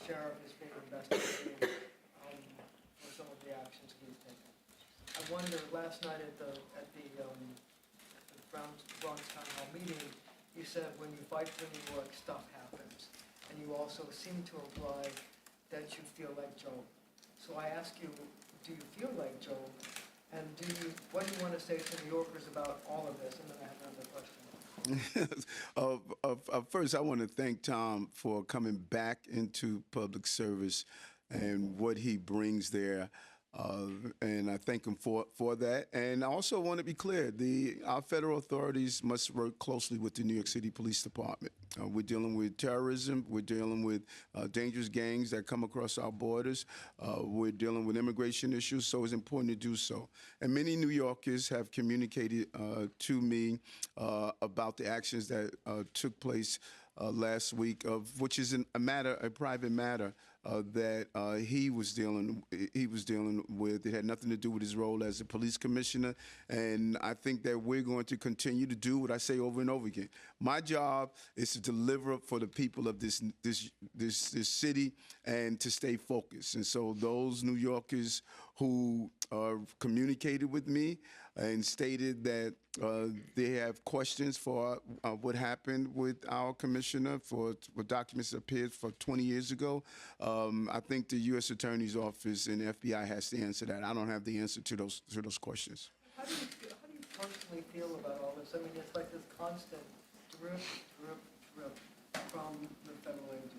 sheriff is being investigated for some of the actions he's taken. I wonder, last night at the Bronx Town Hall meeting, you said when you fight for New York, stuff happens. And you also seem to imply that you feel like Job. So I ask you, do you feel like Job? And what do you want to say to New Yorkers about all of this? And then I have another question. First, I want to thank Tom for coming back into public service and what he brings there. And I thank him for that. And I also want to be clear, our federal authorities must work closely with the New York City Police Department. We're dealing with terrorism. We're dealing with dangerous gangs that come across our borders. We're dealing with immigration issues, so it's important to do so. And many New Yorkers have communicated to me about the actions that took place last week, which is a private matter that he was dealing with. It had nothing to do with his role as a police commissioner, and I think that we're going to continue to do what I say over and over again. My job is to deliver for the people of this city and to stay focused. And so those New Yorkers who communicated with me and stated that they have questions for what happened with our commissioner for documents that appeared for 20 years ago. I think the U.S. Attorney's Office and the FBI has to answer that. I don't have the answer to those questions. How do you personally feel about all this? I mean, it's like this constant drip from the federal agents.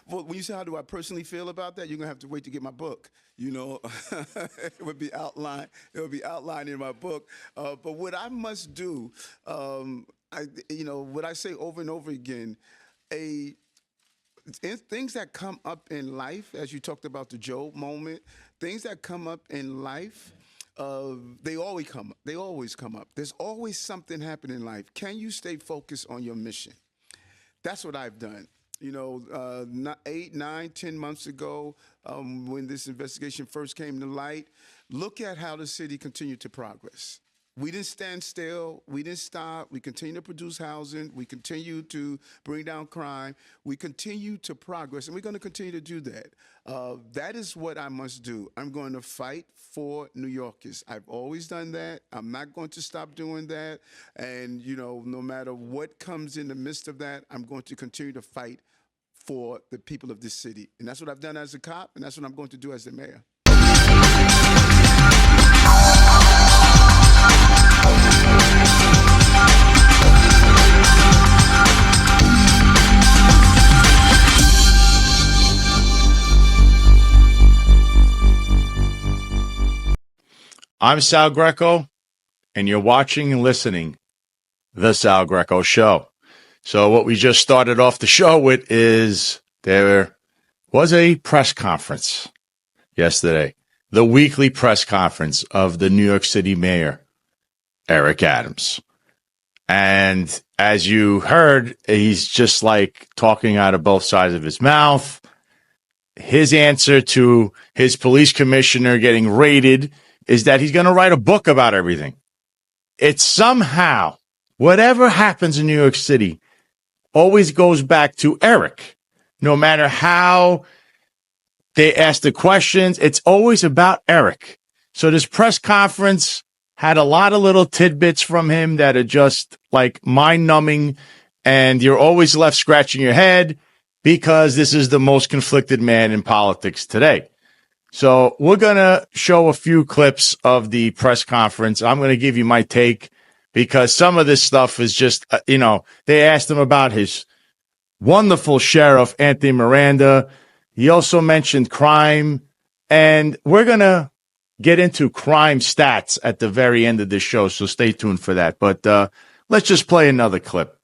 Well, when you say how do I personally feel about that, you're gonna have to wait to get my book. You know, it would be outlined. It would be outlined in my book. But what I must do, what I say over and over again, things that come up in life, as you talked about the Job moment, things that come up in life. They always come up. They always come up. There's always something happening in life. Can you stay focused on your mission? That's what I've done. 8, 9, 10 months ago, when this investigation first came to light, look at how the city continued to progress. We didn't stand still. We didn't stop. We continue to produce housing. We continue to bring down crime. We continue to progress, and we're going to continue to do that. That is what I must do. I'm going to fight for New Yorkers. I've always done that. I'm not going to stop doing that. And, no matter what comes in the midst of that, I'm going to continue to fight for the people of this city. And that's what I've done as a cop, and that's what I'm going to do as the mayor. I'm Sal Greco, and you're watching and listening The Sal Greco Show. So what we just started off the show with is there was a press conference yesterday, the weekly press conference of the New York City Mayor, Eric Adams. And as you heard, he's just like talking out of both sides of his mouth. His answer to his police commissioner getting raided is that he's going to write a book about everything. It's somehow, whatever happens in New York City always goes back to Eric. No matter how they ask the questions, it's always about Eric. So this press conference had a lot of little tidbits from him that are just like mind-numbing, and you're always left scratching your head because this is the most conflicted man in politics today. So we're going to show a few clips of the press conference. I'm going to give you my take because some of this stuff is just, they asked him about his wonderful sheriff, Anthony Miranda. He also mentioned crime, and we're going to get into crime stats at the very end of this show, so stay tuned for that. But let's just play another clip.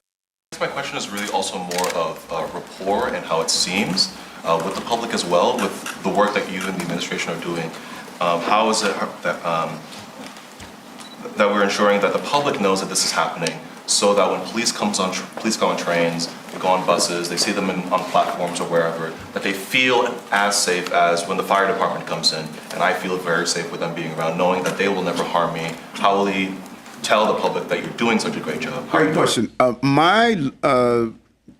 My question is really also more of rapport and how it seems with the public as well, with the work that you and the administration are doing. How is it that we're ensuring that the public knows that this is happening, so that when police go on trains, they go on buses, they see them on platforms or wherever, that they feel as safe as when the fire department comes in, and I feel very safe with them being around, knowing that they will never harm me. How will you tell the public that you're doing such a great job? Great question. My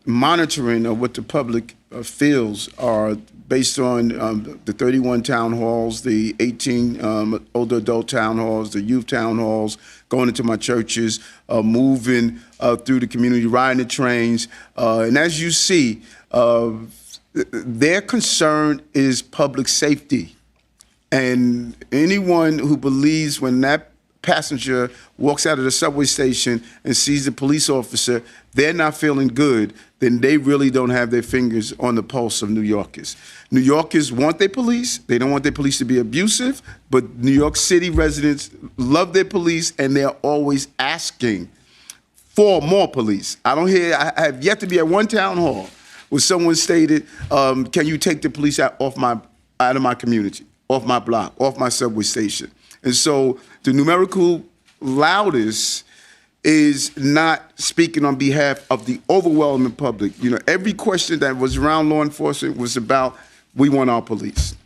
monitoring of what the public feels are based on the 31 town halls, the 18 older adult town halls, the youth town halls, going into my churches, moving through the community, riding the trains. And as you see, their concern is public safety. And anyone who believes when that passenger walks out of the subway station and sees the police officer, they're not feeling good, then they really don't have their fingers on the pulse of New Yorkers. New Yorkers want their police. They don't want their police to be abusive, but New York City residents love their police, and they're always asking for more police. I have yet to be at one town hall where someone stated, can you take the police out of my community, off my block, off my subway station? And so the numerical loudest is not speaking on behalf of the overwhelming public. You know, every question that was around law enforcement was about, we want our police.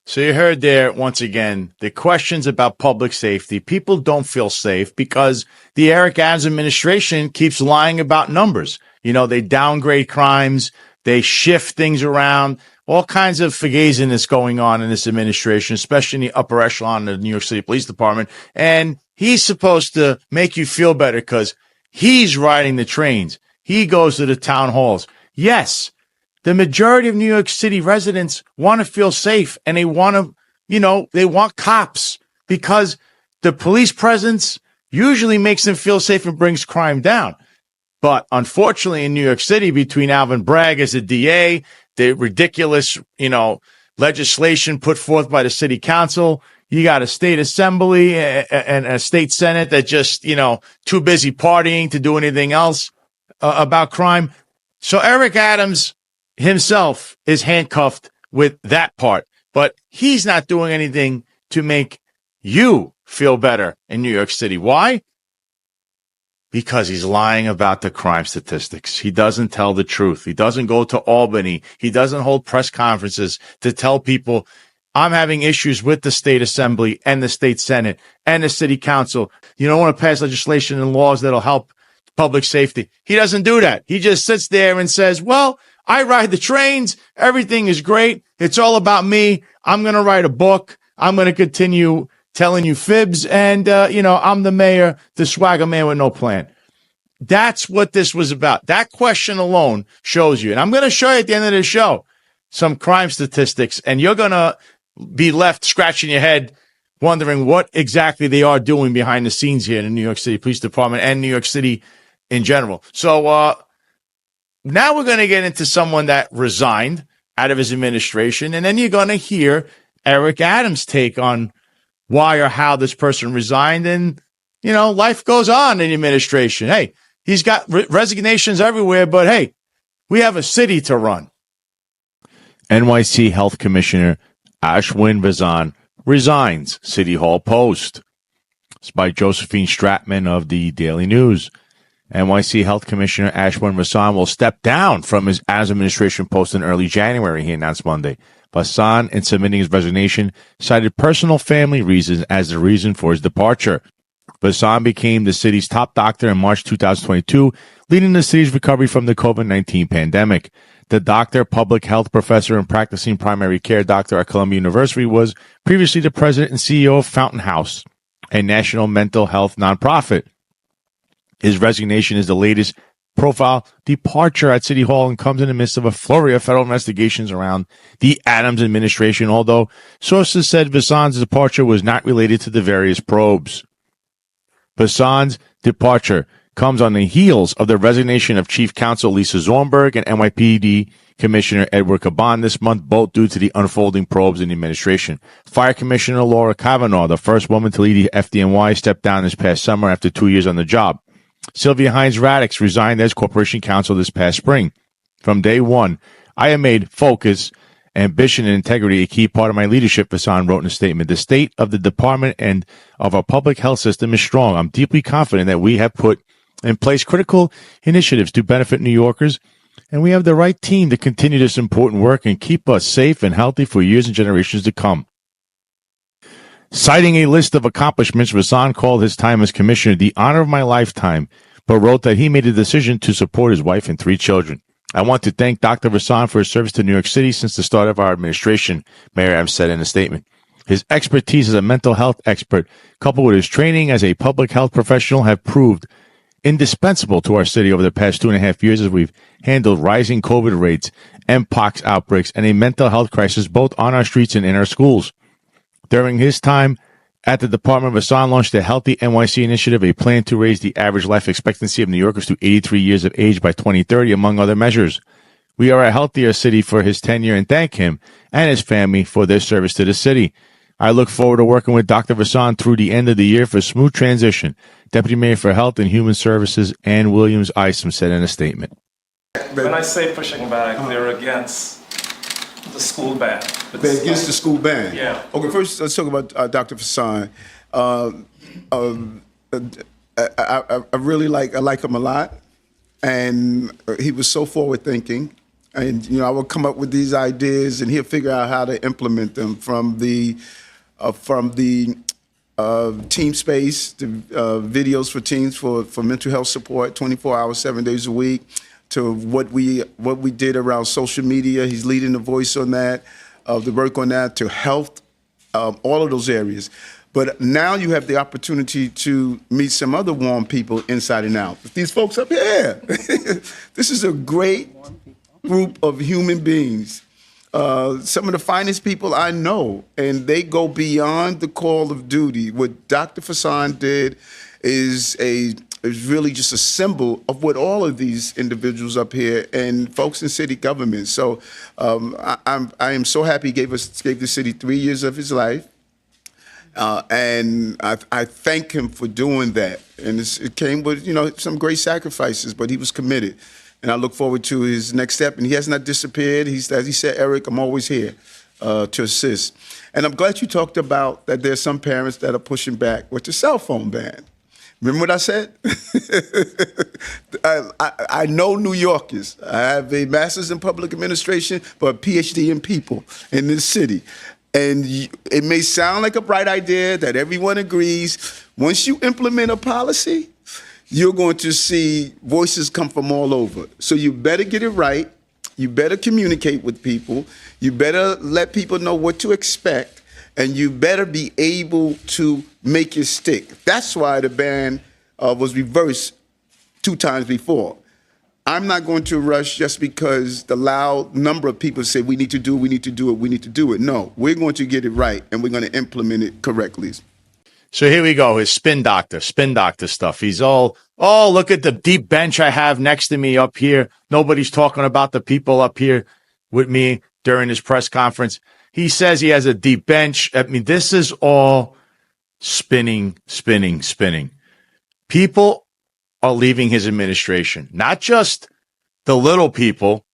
So you heard there, once again, the questions about public safety. People don't feel safe because the Eric Adams administration keeps lying about numbers. You know, they downgrade crimes, they shift things around, all kinds of fugaziness going on in this administration, especially in the upper echelon of the New York City Police Department. And he's supposed to make you feel better because he's riding the trains. He goes to the town halls. Yes, the majority of New York City residents want to feel safe, and they want to, they want cops because the police presence usually makes them feel safe and brings crime down. But unfortunately, in New York City, between Alvin Bragg as a DA, the ridiculous, legislation put forth by the city council, you got a state assembly and a state senate that just, too busy partying to do anything else about crime. So Eric Adams himself is handcuffed with that part, but he's not doing anything to make you feel better in New York City. Why? Because he's lying about the crime statistics. He doesn't tell the truth. He doesn't go to Albany. He doesn't hold press conferences to tell people, I'm having issues with the state assembly and the state senate and the city council. You don't want to pass legislation and laws that'll help public safety. He doesn't do that. He just sits there and says, well, I ride the trains. Everything is great. It's all about me. I'm going to write a book. I'm going to continue telling you fibs. And, I'm the mayor, the swagger man with no plan. That's what this was about. That question alone shows you. And I'm going to show you at the end of the show some crime statistics, and you're going to be left scratching your head wondering what exactly they are doing behind the scenes here in the New York City Police Department and New York City in general. So now we're going to get into someone that resigned out of his administration, and then you're going to hear Eric Adams' take on why or how this person resigned. And, life goes on in the administration. Hey, he's got resignations everywhere, but hey, we have a city to run. NYC Health Commissioner Ashwin Vasan resigns, City Hall Post. It's by Josephine Stratman of the Daily News. NYC Health Commissioner Ashwin Vasan will step down from his Adams administration post in early January, he announced Monday. Vasan, in submitting his resignation, cited personal family reasons as the reason for his departure. Vasan became the city's top doctor in March 2022, leading the city's recovery from the COVID-19 pandemic. The doctor, public health professor, and practicing primary care doctor at Columbia University was previously the president and CEO of Fountain House, a national mental health nonprofit. His resignation is the latest profile departure at City Hall and comes in the midst of a flurry of federal investigations around the Adams administration, although sources said Vasan's departure was not related to the various probes. Vasan's departure comes on the heels of the resignation of Chief Counsel Lisa Zornberg and NYPD Commissioner Edward Caban this month, both due to the unfolding probes in the administration. Fire Commissioner Laura Kavanaugh, the first woman to lead the FDNY, stepped down this past summer after 2 years on the job. Sylvia Hines-Radix resigned as Corporation Counsel this past spring. From day one, I have made focus, ambition, and integrity a key part of my leadership, Vasan wrote in a statement. The state of the department and of our public health system is strong. I'm deeply confident that we have put in place critical initiatives to benefit New Yorkers, and we have the right team to continue this important work and keep us safe and healthy for years and generations to come. Citing a list of accomplishments, Vasan called his time as commissioner the honor of my lifetime, but wrote that he made a decision to support his wife and 3 children. I want to thank Dr. Vassan for his service to New York City since the start of our administration, Mayor Adams said in a statement. His expertise as a mental health expert, coupled with his training as a public health professional, have proved indispensable to our city over the past 2.5 years as we've handled rising COVID rates, Mpox outbreaks, and a mental health crisis both on our streets and in our schools. During his time at the department, Vassan launched the Healthy NYC initiative, a plan to raise the average life expectancy of New Yorkers to 83 years of age by 2030, among other measures. We are a healthier city for his tenure and thank him and his family for their service to the city. I look forward to working with Dr. Vassan through the end of the year for a smooth transition. Deputy Mayor for Health and Human Services, Ann Williams Isom, said in a statement. When I say pushing back, they're against the school ban. They're against the school ban. Yeah. Okay, first let's talk about Dr. Vassan. I really like him a lot, and he was so forward thinking. And I would come up with these ideas, and he'll figure out how to implement them from the team space, the videos for teens for mental health support, 24 hours, 7 days a week, to what we did around social media. He's leading the voice on that, the work on that, to health, all of those areas. But now you have the opportunity to meet some other warm people inside and out. These folks up here, this is a great group of human beings. Some of the finest people I know, and they go beyond the call of duty. What Dr. Vassan did is really just a symbol of what all of these individuals up here and folks in city government. So I am so happy he gave the city 3 years of his life. And I thank him for doing that. And it came with, some great sacrifices, but he was committed. And I look forward to his next step. And he has not disappeared. As he said, Eric, I'm always here to assist. And I'm glad you talked about that there's some parents that are pushing back with the cell phone ban. Remember what I said? I know New Yorkers. I have a master's in public administration, but a PhD in people in this city. And it may sound like a bright idea that everyone agrees. Once you implement a policy, you're going to see voices come from all over. So you better get it right. You better communicate with people. You better let people know what to expect. And you better be able to make it stick. That's why the ban was reversed 2 times before. I'm not going to rush just because the loud number of people say we need to do it, we need to do it, we need to do it. No, we're going to get it right, and we're going to implement it correctly. So here we go, his spin doctor stuff. He's look at the deep bench I have next to me up here. Nobody's talking about the people up here with me during his press conference. He says he has a deep bench. I mean, this is all spinning. People are leaving his administration, not just the little people,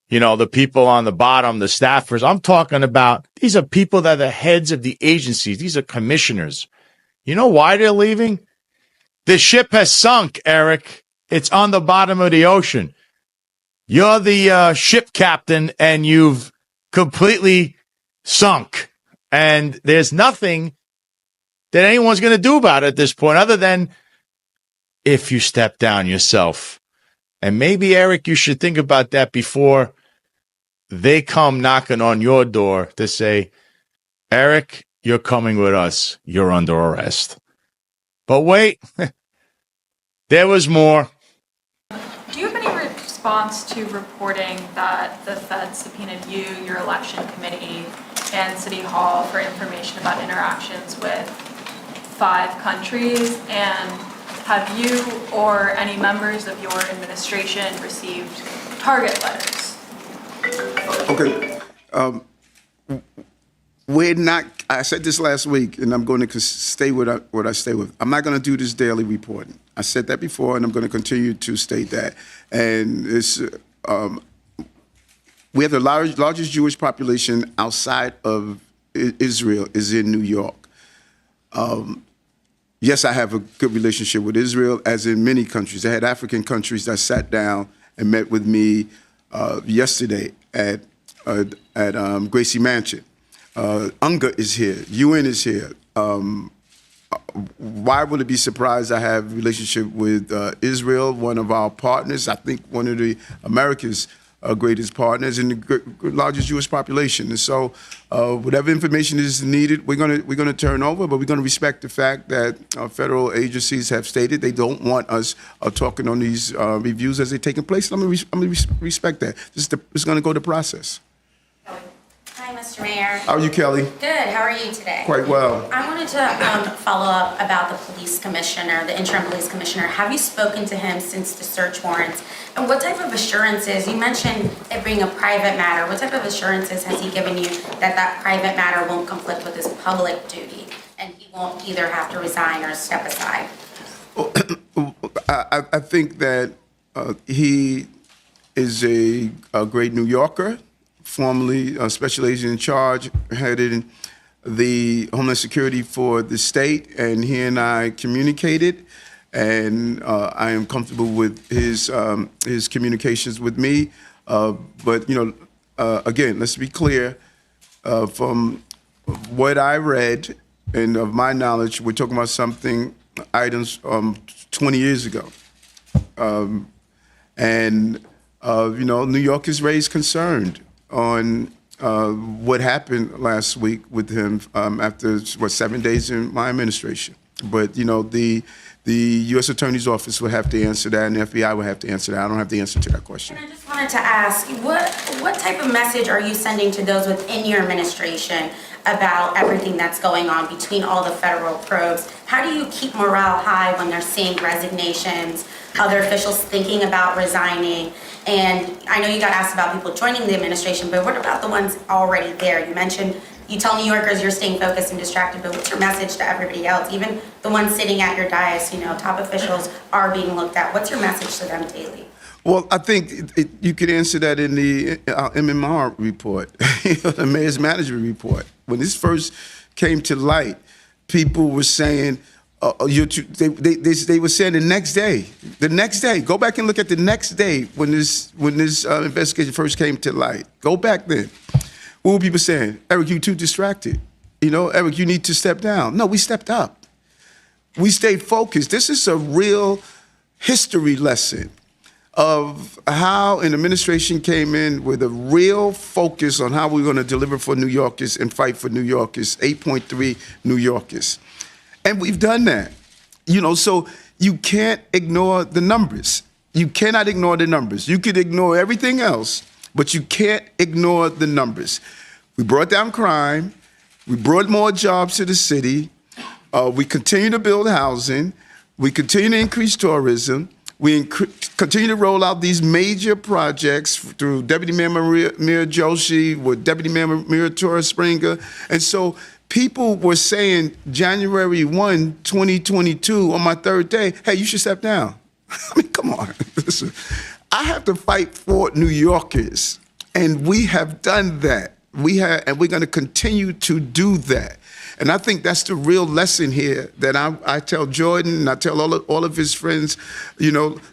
the people on the bottom, the staffers. I'm talking about these are people that are the heads of the agencies. These are commissioners. You know why they're leaving? The ship has sunk, Eric. It's on the bottom of the ocean. You're the ship captain, and you've completely sunk. And there's nothing that anyone's going to do about it at this point other than if you step down yourself. And maybe, Eric, you should think about that before they come knocking on your door to say, Eric, you're coming with us. You're under arrest. But wait, there was more. Do you have any response to reporting that the Fed subpoenaed you, your election committee, and City Hall for information about interactions with 5 countries? And have you or any members of your administration received target letters? Okay. We're not, I said this last week, and I'm going to stay with what I stay with. I'm not going to do this daily reporting. I said that before, and I'm going to continue to state that. And it's, we have the largest Jewish population outside of Israel is in New York. Yes, I have a good relationship with Israel, as in many countries. I had African countries that sat down and met with me yesterday at Gracie Mansion. UNGA is here. UN is here. Why would it be surprised I have a relationship with Israel, one of our partners? I think one of the America's greatest partners and the largest Jewish population. And so, whatever information is needed, we're gonna turn over, but we're gonna respect the fact that federal agencies have stated they don't want us talking on these reviews as they're taking place. I'm gonna respect that. It's gonna go to process. Hi, Mr. Mayor. How are you, Kelly? Good. How are you today? Quite well. I wanted to follow up about the police commissioner, the interim police commissioner. Have you spoken to him since the search warrants? And what type of assurances, you mentioned it being a private matter, what type of assurances has he given you that that private matter won't conflict with his public duty and he won't either have to resign or step aside? I think that he is a great New Yorker, formerly special agent in charge, headed the Homeland Security for the state, and he and I communicated, and I am comfortable with his communications with me. But again, let's be clear. From what I read and of my knowledge, we're talking about items 20 years ago, and New York is raised concerned on what happened last week with him after 7 days in my administration. But the U.S. Attorney's Office will have to answer that, and the FBI will have to answer that. I don't have the answer to that question. And I just wanted to ask, what type of message are you sending to those within your administration about everything that's going on between all the federal probes? How do you keep morale high when they're seeing resignations, other officials thinking about resigning? And I know you got asked about people joining the administration, but what about the ones already there? You tell New Yorkers you're staying focused and distracted, but what's your message to everybody else? Even the ones sitting at your dais, top officials are being looked at. What's your message to them daily? Well, I think you could answer that in the MMR report, the Mayor's Management Report. When this first came to light, people were saying, they were saying the next day, go back and look at the next day when this investigation first came to light. Go back then. What were people saying? Eric, you're too distracted. Eric, you need to step down. No, we stepped up. We stayed focused. This is a real history lesson of how an administration came in with a real focus on how we're going to deliver for New Yorkers and fight for New Yorkers, 8.3 New Yorkers. And we've done that. So you can't ignore the numbers. You cannot ignore the numbers. You could ignore everything else, but you can't ignore the numbers. We brought down crime. We brought more jobs to the city. We continue to build housing. We continue to increase tourism. We continue to roll out these major projects through Deputy Mayor Maria Joshi, with Deputy Mayor Maria Torres Springer. And so people were saying January 1, 2022, on my third day, hey, you should step down. I mean, come on. Listen, I have to fight for New Yorkers, and we have done that. And we're going to continue to do that. And I think that's the real lesson here that I tell Jordan and I tell all of his friends,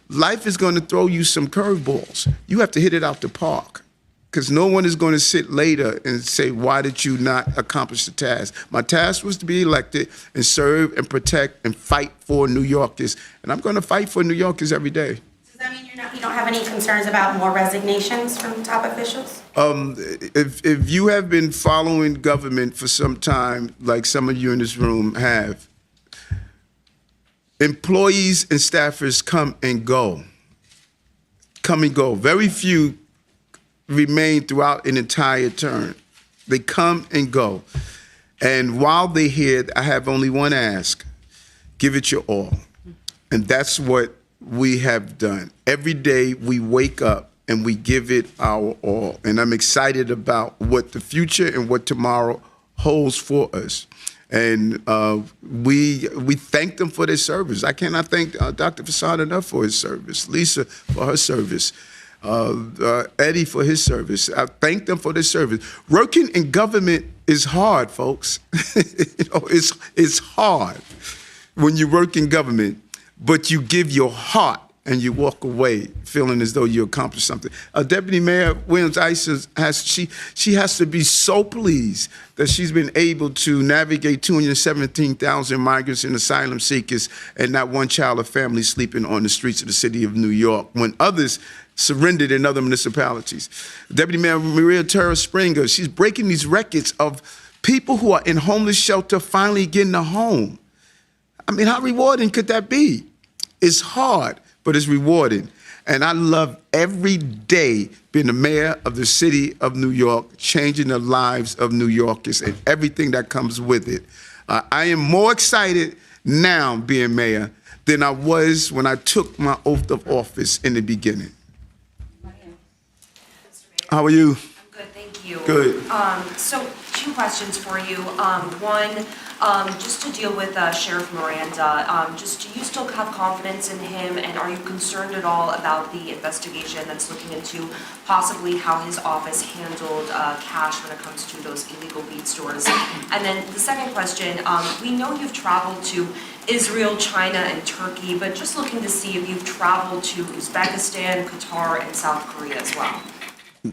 life is going to throw you some curveballs. You have to hit it out the park, because no one is going to sit later and say, why did you not accomplish the task? My task was to be elected and serve and protect and fight for New Yorkers. And I'm going to fight for New Yorkers every day. Does that mean you don't have any concerns about more resignations from top officials? If you have been following government for some time, like some of you in this room have, employees and staffers come and go. Very few remain throughout an entire term. They come and go. And while they're here, I have only one ask: give it your all. And that's what we have done. Every day we wake up and we give it our all. And I'm excited about what the future and what tomorrow holds for us. And we thank them for their service. I cannot thank Dr. Fasad enough for his service, Lisa for her service, Eddie for his service. I thank them for their service. Working in government is hard, folks. It's hard when you work in government, but you give your heart and you walk away feeling as though you accomplished something. Deputy Mayor Williams-Ice she has to be so pleased that she's been able to navigate 217,000 migrants and asylum seekers and not one child or family sleeping on the streets of the city of New York when others surrendered in other municipalities. Deputy Mayor Maria Terra Springer, she's breaking these records of people who are in homeless shelter finally getting a home. I mean, how rewarding could that be? It's hard, but it's rewarding. And I love every day being the mayor of the city of New York, changing the lives of New Yorkers and everything that comes with it. I am more excited now being mayor than I was when I took my oath of office in the beginning. How are you? I'm good, thank you. Good. So 2 questions for you. One, just to deal with Sheriff Miranda, just do you still have confidence in him, and are you concerned at all about the investigation that's looking into possibly how his office handled cash when it comes to those illegal weed stores? And then the second question, we know you've traveled to Israel, China, and Turkey, but just looking to see if you've traveled to Uzbekistan, Qatar, and South Korea as well.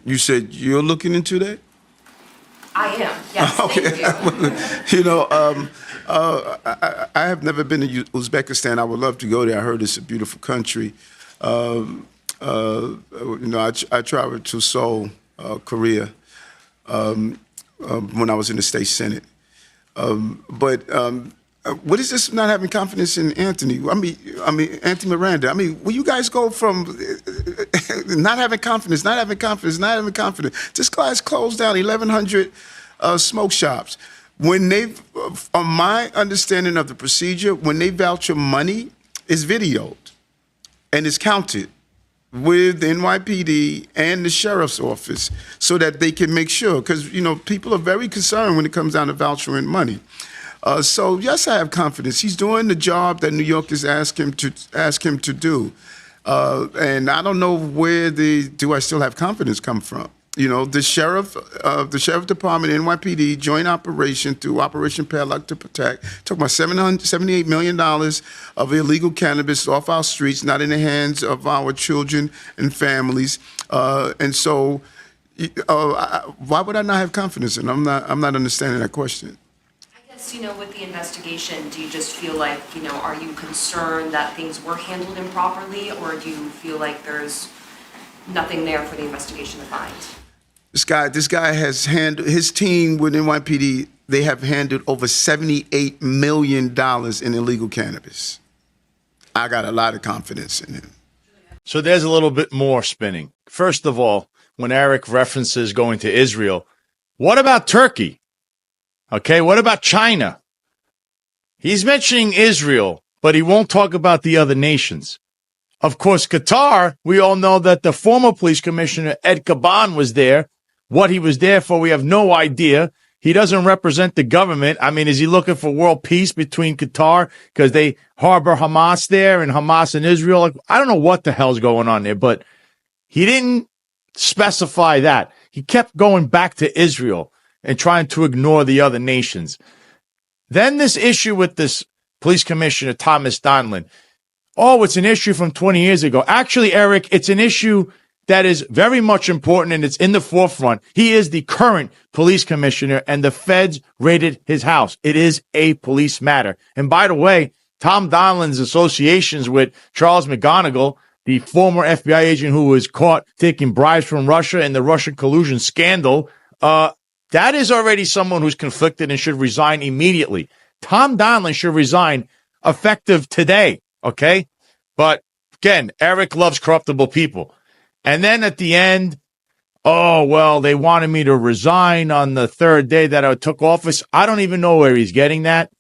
You said you're looking into that? I am, yes, thank you. You know, I have never been to Uzbekistan. I would love to go there. I heard it's a beautiful country. You know, I traveled to Seoul, Korea, when I was in the state senate. What is this not having confidence in Anthony? I mean, Anthony Miranda. I mean, will you guys go from not having confidence? This guy's closed down 1,100 smoke shops. When they, on my understanding of the procedure, when they voucher money, it's videoed and it's counted with the NYPD and the sheriff's office so that they can make sure, because, you know, people are very concerned when it comes down to vouchering money. So yes, I have confidence. He's doing the job that New Yorkers ask him to do, and I don't know where do I still have confidence come from? You know, the sheriff department, NYPD, joint operation through Operation Padlock to Protect, took about $78 million of illegal cannabis off our streets, not in the hands of our children and families, and so why would I not have confidence? And I'm not understanding that question. You know, with the investigation, do you just feel like, you know, are you concerned that things were handled improperly, or do you feel like there's nothing there for the investigation to find? This guy has handled, his team with NYPD, they have handled over $78 million in illegal cannabis. I got a lot of confidence in him. So there's a little bit more spinning. First of all, when Eric references going to Israel, what about Turkey? Okay, what about China? He's mentioning Israel, but he won't talk about the other nations. Of course, Qatar, we all know that the former police commissioner, Ed Kaban, was there. What he was there for, we have no idea. He doesn't represent the government. I mean, is he looking for world peace between Qatar because they harbor Hamas there and Hamas and Israel? Like, I don't know what the hell's going on there, but he didn't specify that. He kept going back to Israel and trying to ignore the other nations. Then this issue with this police commissioner, Thomas Donlan. Oh, it's an issue from 20 years ago. Actually, Eric, it's an issue that is very much important, and it's in the forefront. He is the current police commissioner, and the feds raided his house. It is a police matter. And by the way, Tom Donlan's associations with Charles McGonigal, the former FBI agent who was caught taking bribes from Russia in the Russian collusion scandal, that is already someone who's conflicted and should resign immediately. Tom Donlan should resign effective today, okay? But again, Eric loves corruptible people. And then at the end, oh, well, they wanted me to resign on the third day that I took office. I don't even know where he's getting that.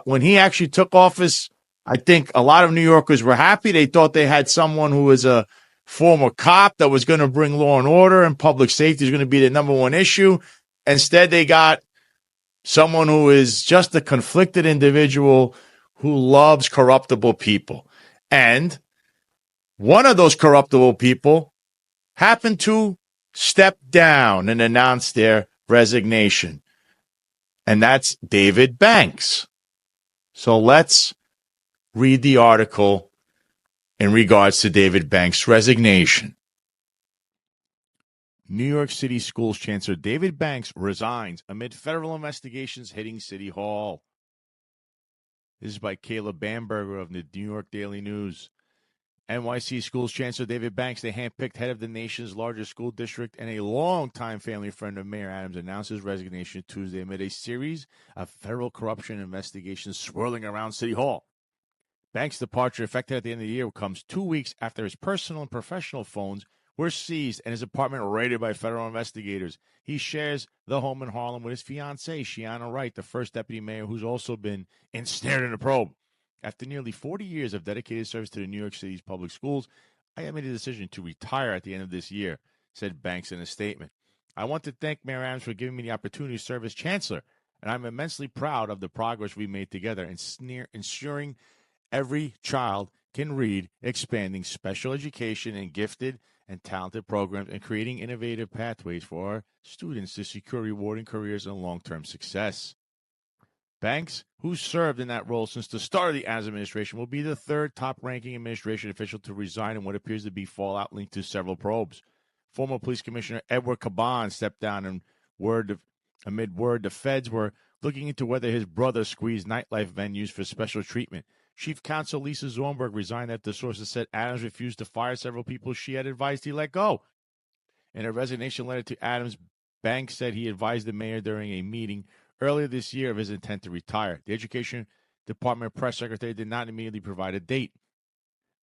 When he actually took office, I think a lot of New Yorkers were happy. They thought they had someone who was a former cop that was going to bring law and order, and public safety is going to be the number one issue. Instead, they got someone who is just a conflicted individual who loves corruptible people. And one of those corruptible people happened to step down and announce their resignation. And that's David Banks. So let's read the article in regards to David Banks' resignation. New York City Schools Chancellor David Banks resigns amid federal investigations hitting City Hall. This is by Caleb Bamberger of the New York Daily News. NYC Schools Chancellor David Banks, the handpicked head of the nation's largest school district and a longtime family friend of Mayor Adams, announced his resignation Tuesday amid a series of federal corruption investigations swirling around City Hall. Banks' departure, effective at the end of the year, comes 2 weeks after his personal and professional phones were seized and his apartment raided by federal investigators. He shares the home in Harlem with his fiancée, Shiana Wright, the first deputy mayor who's also been ensnared in a probe. After nearly 40 years of dedicated service to the New York City's public schools, I have made a decision to retire at the end of this year, said Banks in a statement. I want to thank Mayor Adams for giving me the opportunity to serve as chancellor, and I'm immensely proud of the progress we made together in ensuring every child can read, expanding special education and gifted and talented programs, and creating innovative pathways for our students to secure rewarding careers and long-term success. Banks, who served in that role since the start of the Adams administration, will be the third top-ranking administration official to resign in what appears to be fallout linked to several probes. Former Police Commissioner Edward Caban stepped down amid word the feds were looking into whether his brother squeezed nightlife venues for special treatment. Chief Counsel Lisa Zornberg resigned after sources said Adams refused to fire several people she had advised he let go. In a resignation letter to Adams, Banks said he advised the mayor during a meeting earlier this year of his intent to retire. The Education Department press secretary did not immediately provide a date.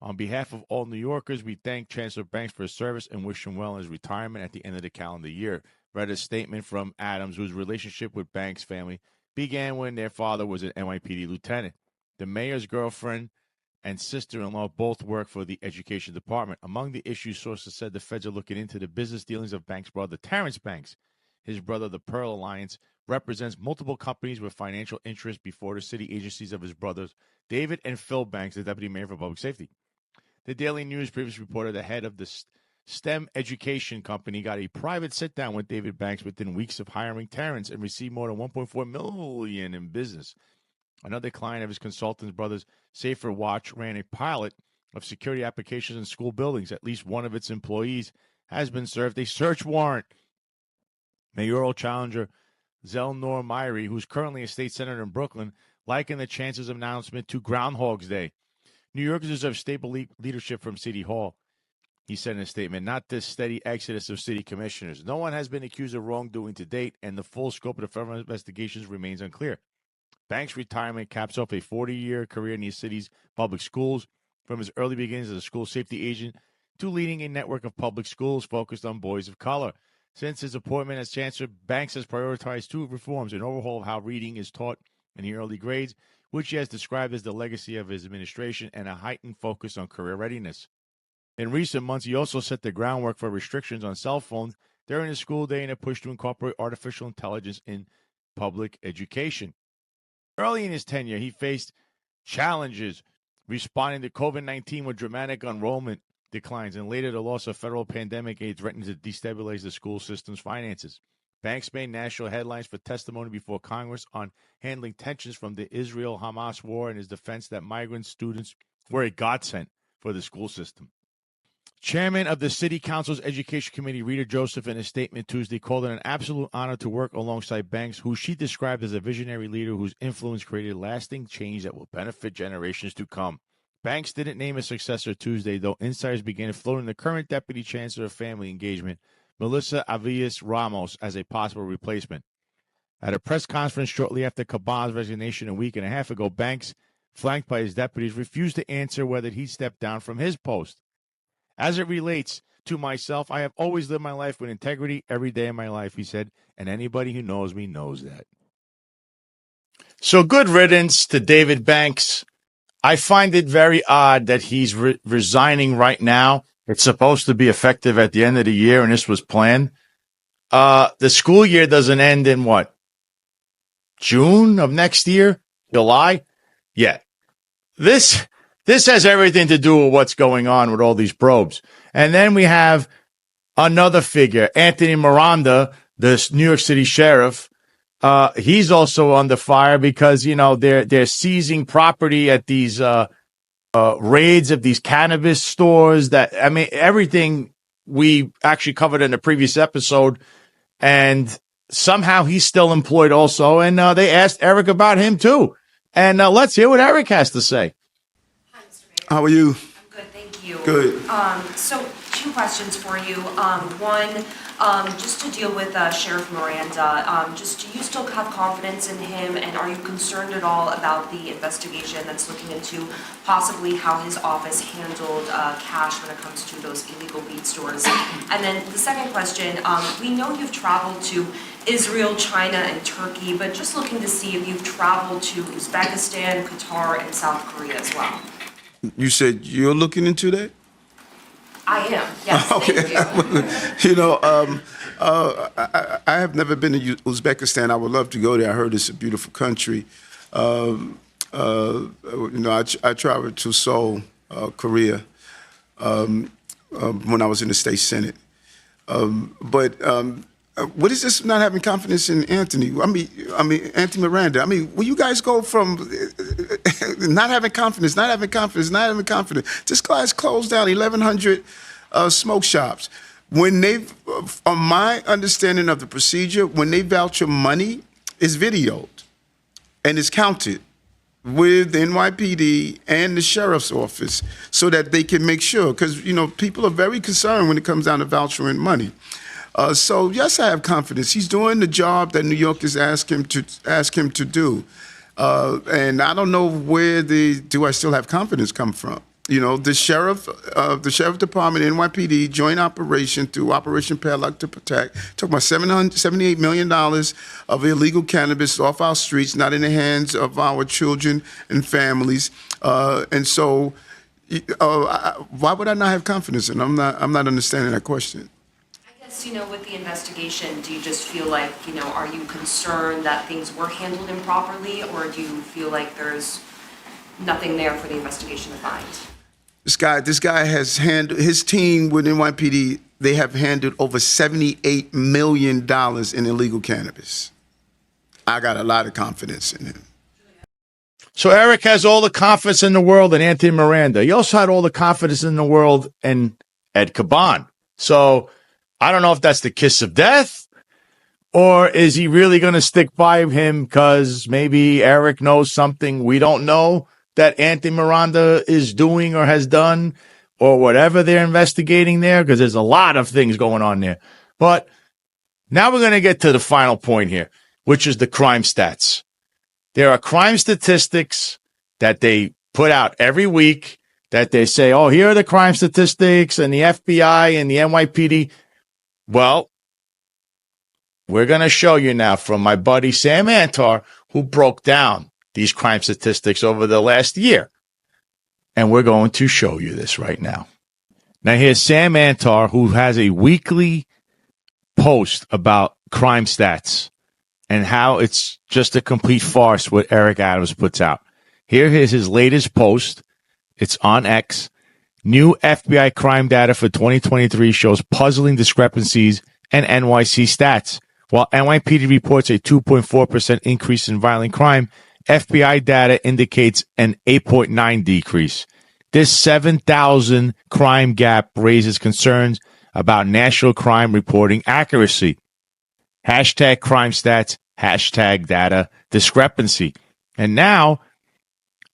On behalf of all New Yorkers, we thank Chancellor Banks for his service and wish him well in his retirement at the end of the calendar year, read a statement from Adams, whose relationship with Banks' family began when their father was an NYPD lieutenant. The mayor's girlfriend and sister-in-law both work for the Education Department. Among the issues, sources said the feds are looking into the business dealings of Banks' brother, Terrence Banks. His brother, the Pearl Alliance, represents multiple companies with financial interests before the city agencies of his brothers, David and Phil Banks, the deputy mayor for public safety. The Daily News previously reported the head of the STEM education company got a private sit-down with David Banks within weeks of hiring Terrence and received more than $1.4 million in business. Another client of his consultant's brother's Safer Watch ran a pilot of security applications in school buildings. At least one of its employees has been served a search warrant. Mayoral challenger Zelnor Myrie, who's currently a state senator in Brooklyn, likened the chances of announcement to Groundhog's Day. New Yorkers deserve stable leadership from City Hall, he said in a statement, not this steady exodus of city commissioners. No one has been accused of wrongdoing to date, and the full scope of the federal investigations remains unclear. Banks' retirement caps off a 40-year career in the city's public schools, from his early beginnings as a school safety agent to leading a network of public schools focused on boys of color. Since his appointment as chancellor, Banks has prioritized two reforms: an overhaul of how reading is taught in the early grades, which he has described as the legacy of his administration, and a heightened focus on career readiness. In recent months, he also set the groundwork for restrictions on cell phones during the school day in a push to incorporate artificial intelligence in public education. Early in his tenure, he faced challenges responding to COVID-19 with dramatic enrollment declines, and later the loss of federal pandemic aid threatened to destabilize the school system's finances. Banks made national headlines for testimony before Congress on handling tensions from the Israel-Hamas war and his defense that migrant students were a godsend for the school system. Chairman of the City Council's Education Committee, Rita Joseph, in a statement Tuesday, called it an absolute honor to work alongside Banks, who she described as a visionary leader whose influence created lasting change that will benefit generations to come. Banks didn't name a successor Tuesday, though insiders began floating the current Deputy Chancellor of Family Engagement, Melissa Avias Ramos, as a possible replacement. At a press conference shortly after Caban's resignation a week and a half ago, Banks, flanked by his deputies, refused to answer whether he stepped down from his post. As it relates to myself, I have always lived my life with integrity every day of my life, he said, and anybody who knows me knows that. So good riddance to David Banks. I find it very odd that he's resigning right now. It's supposed to be effective at the end of the year, and this was planned. The school year doesn't end in what? June of next year? July? Yeah. This has everything to do with what's going on with all these probes. And then we have another figure, Anthony Miranda, the New York City sheriff. He's also under fire because, you know, they're seizing property at these raids of these cannabis stores everything we actually covered in a previous episode. And somehow he's still employed also. And they asked Eric about him too. And let's hear what Eric has to say. Hi, Mr. Mayor. How are you? I'm good, thank you. Good. So 2 questions for you. One, just to deal with Sheriff Miranda, just do you still have confidence in him, and are you concerned at all about the investigation that's looking into possibly how his office handled cash when it comes to those illegal weed stores? And then the second question, we know you've traveled to Israel, China, and Turkey, but just looking to see if you've traveled to Uzbekistan, Qatar, and South Korea as well. You said you're looking into that? I am, yes, thank you. You know, I have never been to Uzbekistan. I would love to go there. I heard it's a beautiful country. You know, I traveled to Seoul, Korea, when I was in the state senate. But what is this not having confidence in Anthony? I mean, Anthony Miranda. I mean, will you guys go from not having confidence? This guy's closed down 1,100 smoke shops. When they, on my understanding of the procedure, when they voucher money, it's videoed and it's counted with the NYPD and the sheriff's office so that they can make sure, because, you know, people are very concerned when it comes down to vouchering money. So yes, I have confidence. He's doing the job that New York has asked him to do, and I don't know where do I still have confidence come from? You know, the sheriff department, NYPD, joint operation through Operation Padlock to Protect, took about $78 million of illegal cannabis off our streets, not in the hands of our children and families, and so why would I not have confidence? And I'm not understanding that question. You know, with the investigation, do you just feel like, you know, are you concerned that things were handled improperly, or do you feel like there's nothing there for the investigation to find? This guy has handled, his team with NYPD, they have handled over $78 million in illegal cannabis. I got a lot of confidence in him. So Eric has all the confidence in the world in Anthony Miranda. He also had all the confidence in the world in Ed Caban. So I don't know if that's the kiss of death, or is he really going to stick by him because maybe Eric knows something we don't know that Anthony Miranda is doing or has done, or whatever they're investigating there, because there's a lot of things going on there. But now we're going to get to the final point here, which is the crime stats. There are crime statistics that they put out every week that they say, oh, here are the crime statistics, and the FBI and the NYPD. Well, we're going to show you now from my buddy Sam Antar, who broke down these crime statistics over the last year. And we're going to show you this right now. Now, here's Sam Antar, who has a weekly post about crime stats and how it's just a complete farce what Eric Adams puts out. Here is his latest post. It's on X. New FBI crime data for 2023 shows puzzling discrepancies and NYC stats. While NYPD reports a 2.4% increase in violent crime, FBI data indicates an 8.9% decrease. This 7,000 crime gap raises concerns about national crime reporting accuracy. Hashtag crime stats, hashtag data discrepancy. And now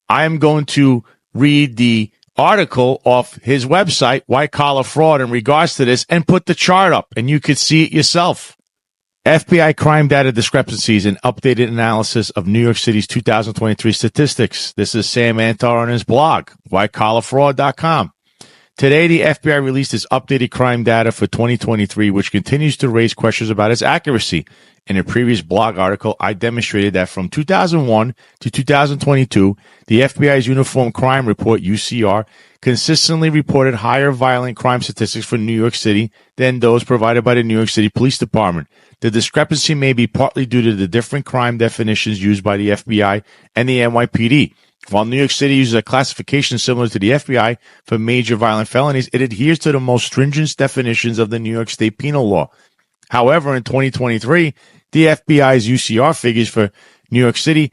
I'm going to read the article off his website, White Collar Fraud, in regards to this, and put the chart up, and you could see it yourself. FBI crime data discrepancies and updated analysis of New York City's 2023 statistics. This is Sam Antar on his blog, whitecollarfraud.com. Today, the FBI released its updated crime data for 2023, which continues to raise questions about its accuracy. In a previous blog article, I demonstrated that from 2001 to 2022, the FBI's Uniform Crime Report, UCR, consistently reported higher violent crime statistics for New York City than those provided by the New York City Police Department. The discrepancy may be partly due to the different crime definitions used by the FBI and the NYPD. While New York City uses a classification similar to the FBI for major violent felonies, it adheres to the most stringent definitions of the New York State penal law. However, in 2023, the FBI's UCR figures for New York City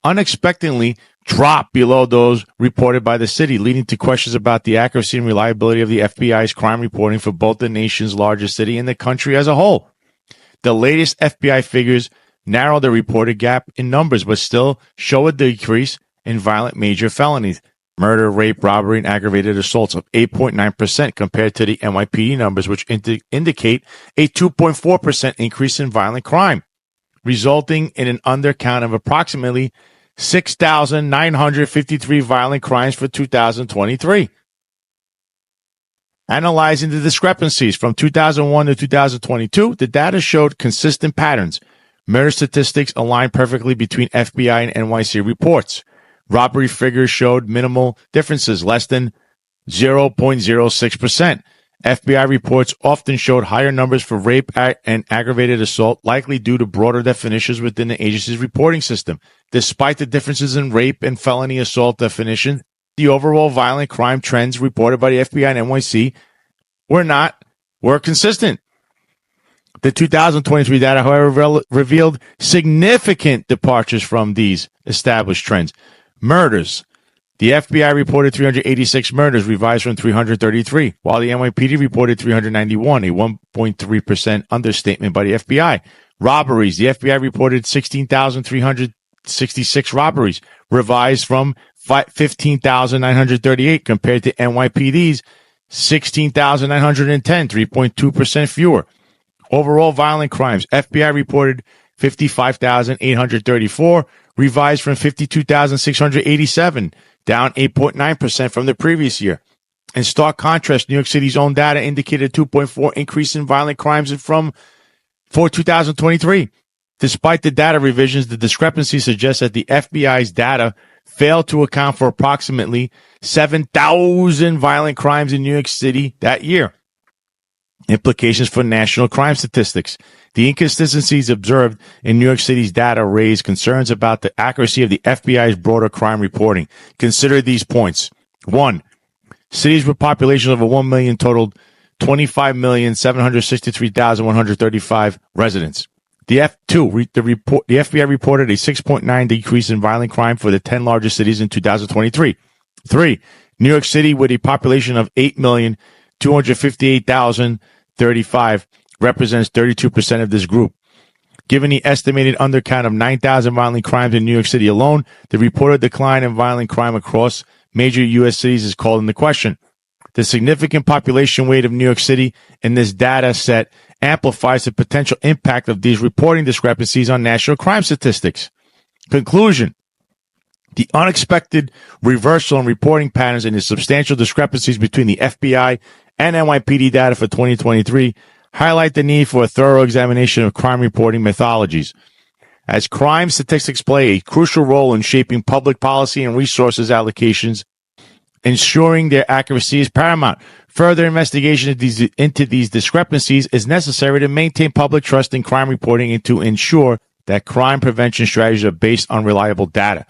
unexpectedly dropped below those reported by the city, leading to questions about the accuracy and reliability of the FBI's crime reporting for both the nation's largest city and the country as a whole. The latest FBI figures narrow the reported gap in numbers, but still show a decrease in violent major felonies, murder, rape, robbery, and aggravated assaults of 8.9% compared to the NYPD numbers, which indicate a 2.4% increase in violent crime, resulting in an undercount of approximately 6,953 violent crimes for 2023. Analyzing the discrepancies from 2001 to 2022, the data showed consistent patterns. Murder statistics aligned perfectly between FBI and NYC reports. Robbery figures showed minimal differences, less than 0.06%. FBI reports often showed higher numbers for rape and aggravated assault, likely due to broader definitions within the agency's reporting system. Despite the differences in rape and felony assault definitions, the overall violent crime trends reported by the FBI and NYC were consistent. The 2023 data, however, revealed significant departures from these established trends. Murders. The FBI reported 386 murders, revised from 333, while the NYPD reported 391, a 1.3% understatement by the FBI. Robberies. The FBI reported 16,366 robberies, revised from 15,938 compared to NYPD's 16,910, 3.2% fewer. Overall violent crimes. FBI reported 55,834, revised from 52,687, down 8.9% from the previous year. In stark contrast, New York City's own data indicated a 2.4 increase in violent crimes for 2023. Despite the data revisions, the discrepancy suggests that the FBI's data failed to account for approximately 7,000 violent crimes in New York City that year. Implications for national crime statistics. The inconsistencies observed in New York City's data raise concerns about the accuracy of the FBI's broader crime reporting. Consider these points. 1. Cities with populations over 1 million totaled 25,763,135 residents. The FBI reported a 6.9 decrease in violent crime for the 10 largest cities in 2023. 3. New York City, with a population of 8,258,035, represents 32% of this group. Given the estimated undercount of 9,000 violent crimes in New York City alone, the reported decline in violent crime across major U.S. cities is called into question. The significant population weight of New York City in this data set amplifies the potential impact of these reporting discrepancies on national crime statistics. Conclusion. The unexpected reversal in reporting patterns and the substantial discrepancies between the FBI and NYPD data for 2023 highlight the need for a thorough examination of crime reporting methodologies. As crime statistics play a crucial role in shaping public policy and resources allocations, ensuring their accuracy is paramount. Further investigation into these discrepancies is necessary to maintain public trust in crime reporting and to ensure that crime prevention strategies are based on reliable data.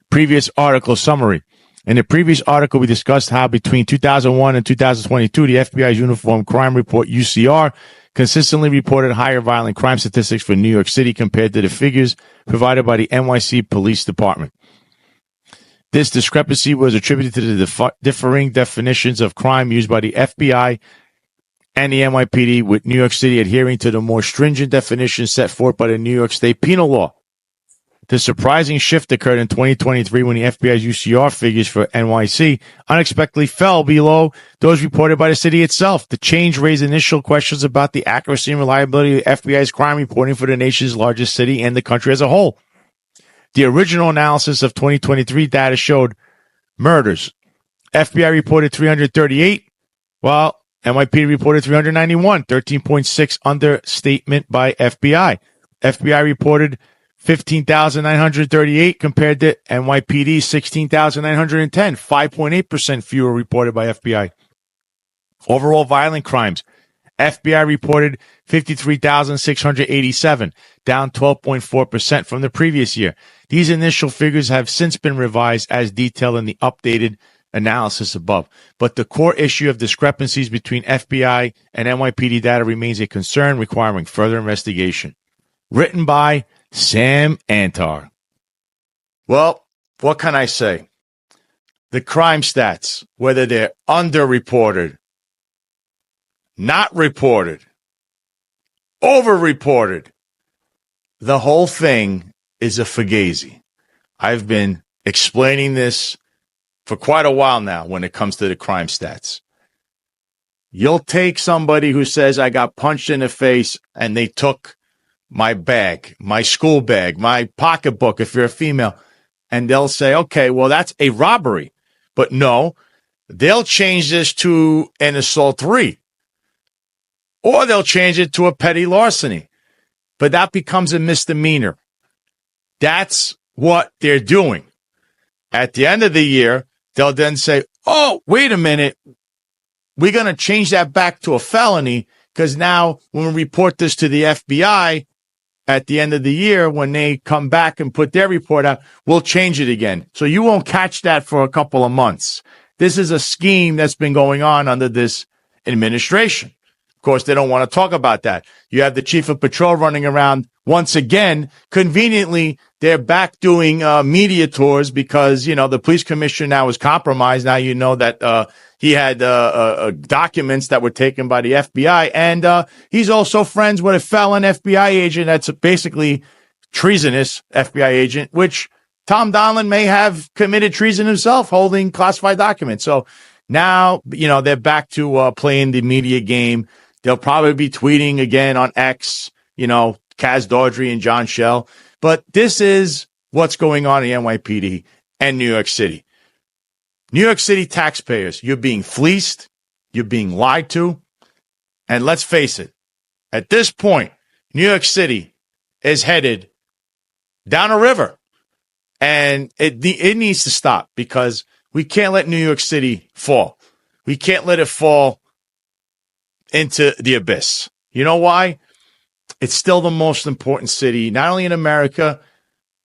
Previous article summary. In the previous article, we discussed how between 2001 and 2022, the FBI's Uniform Crime Report, UCR, consistently reported higher violent crime statistics for New York City compared to the figures provided by the NYC Police Department. This discrepancy was attributed to the differing definitions of crime used by the FBI and the NYPD, with New York City adhering to the more stringent definitions set forth by the New York State Penal Law. The surprising shift occurred in 2023 when the FBI's UCR figures for NYC unexpectedly fell below those reported by the city itself. The change raised initial questions about the accuracy and reliability of the FBI's crime reporting for the nation's largest city and the country as a whole. The original analysis of 2023 data showed murders. FBI reported 338, while NYPD reported 391, 13.6 understatement by FBI. FBI reported 15,938 compared to NYPD 16,910, 5.8% fewer reported by FBI. Overall violent crimes. FBI reported 53,687, down 12.4% from the previous year. These initial figures have since been revised as detailed in the updated analysis above. But the core issue of discrepancies between FBI and NYPD data remains a concern requiring further investigation. Written by Sam Antar. Well, what can I say? The crime stats, whether they're underreported, not reported, overreported, the whole thing is a fugazi. I've been explaining this for quite a while now when it comes to the crime stats. You'll take somebody who says, I got punched in the face and they took my bag, my school bag, my pocketbook, if you're a female, and they'll say, okay, well, that's a robbery. But no, they'll change this to an assault 3, or they'll change it to a petty larceny. But that becomes a misdemeanor. That's what they're doing. At the end of the year, they'll then say, oh, wait a minute. We're going to change that back to a felony because now when we report this to the FBI at the end of the year, when they come back and put their report out, we'll change it again. So you won't catch that for a couple of months. This is a scheme that's been going on under this administration. Of course, they don't want to talk about that. You have the chief of patrol running around once again. Conveniently, they're back doing media tours because, the police commissioner now is compromised. Now you know that he had documents that were taken by the FBI. And he's also friends with a felon FBI agent that's basically treasonous FBI agent, which Tom Donlin may have committed treason himself, holding classified documents. So now, they're back to playing the media game. They'll probably be tweeting again on X, Kaz Daughtry and John Schell. But this is what's going on in NYPD and New York City. New York City taxpayers, you're being fleeced, you're being lied to. And let's face it, at this point, New York City is headed down a river. And it needs to stop because we can't let New York City fall. We can't let it fall into the abyss. You know why? It's still the most important city, not only in America,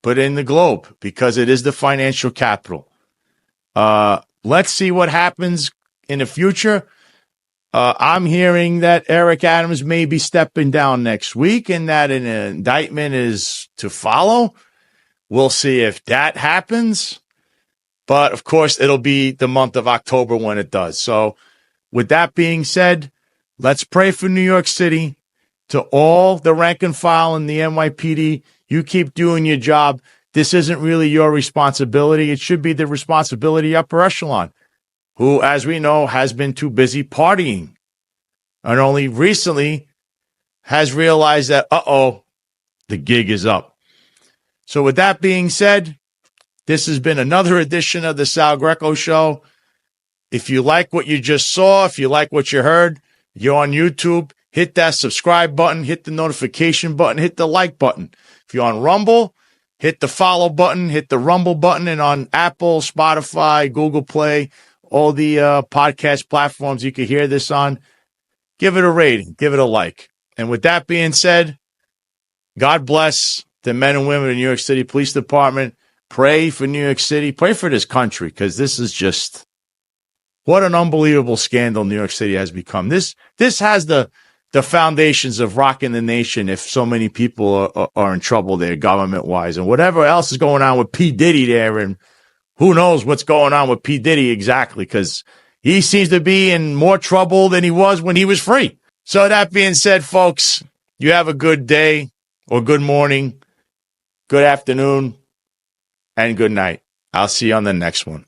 but in the globe, because it is the financial capital. Let's see what happens in the future. I'm hearing that Eric Adams may be stepping down next week and that an indictment is to follow. We'll see if that happens. But, of course, it'll be the month of October when it does. So, with that being said, let's pray for New York City. To all the rank and file in the NYPD, you keep doing your job. This isn't really your responsibility. It should be the responsibility of upper echelon, who, as we know, has been too busy partying and only recently has realized that, the gig is up. So with that being said, this has been another edition of the Sal Greco Show. If you like what you just saw, if you like what you heard, you're on YouTube, hit that subscribe button, hit the notification button, hit the like button. If you're on Rumble, hit the follow button, hit the Rumble button, and on Apple, Spotify, Google Play, all the podcast platforms you can hear this on, give it a rating, give it a like. And with that being said, God bless the men and women of the New York City Police Department. Pray for New York City. Pray for this country, because this is just what an unbelievable scandal New York City has become. This has the foundations of rocking the nation if so many people are in trouble there government-wise. And whatever else is going on with P. Diddy there, and who knows what's going on with P. Diddy exactly, because he seems to be in more trouble than he was when he was free. So that being said, folks, you have a good day or good morning, good afternoon, and good night. I'll see you on the next one.